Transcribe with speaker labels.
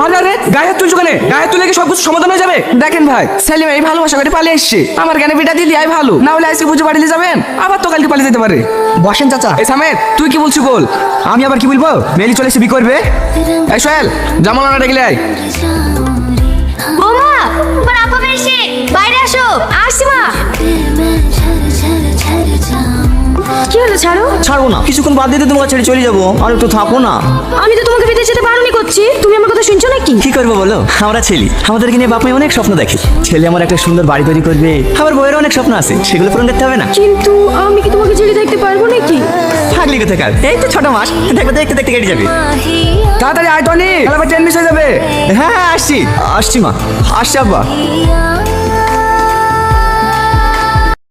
Speaker 1: আরে গায়ে হাত তুলছো কেন? গায়ে হাত তুলে কি সবকিছু সমাধান হয়ে যাবে? দেখেন ভাই, সেলিম এই ভালোবাসা করে পালিয়ে এসছে। আমার জ্ঞানে বিটা দিলি আই ভালো, না হলে আজকে পুজো বাড়িতে যাবেন, আবার তো কালকে পালিয়ে যেতে পারে।
Speaker 2: বসেন চাচা।
Speaker 1: এই সামেদ, তুই কি বলছিস বল।
Speaker 2: আমি আবার কি বলবো? মেলি চলে এসে বি করবে।
Speaker 1: এই সোহেল, জামালানা ডেকে আয়।
Speaker 3: বৌমা, তোমার আপা বেশি বাইরে আসো। আসছি মা। কি হলো ছাড়ো?
Speaker 2: ছাড়বো না, কিছুক্ষণ বাদ দিতে তোমাকে ছেড়ে চলে যাবো। আর একটু থাকো না।
Speaker 3: আমি তো তোমাকে বিদেশ যেতে বারণই করছি, তুমি আমার কথা শুনছো নাকি?
Speaker 2: কি করবো বলো, আমরা ছেলে, আমাদেরকে নিয়ে বাপ মায়ের অনেক স্বপ্ন দেখে। ছেলে আমার একটা সুন্দর বাড়ি তৈরি করবে, আমার বউয়ের অনেক স্বপ্ন আছে, সেগুলো পূরণ করতে হবে না?
Speaker 3: কিন্তু আমি কি তোমাকে ছেড়ে থাকতে পারবো নাকি?
Speaker 2: থাকলি কোথাকার, এই তো 6 মাস, দেখবে দেখতে দেখতে কেটে যাবে।
Speaker 1: তাড়াতাড়ি আয় টনি, খেলা ট্রেন মিস হয়ে যাবে।
Speaker 2: হ্যাঁ আসছি আসছি মা, আসছি আব্বা।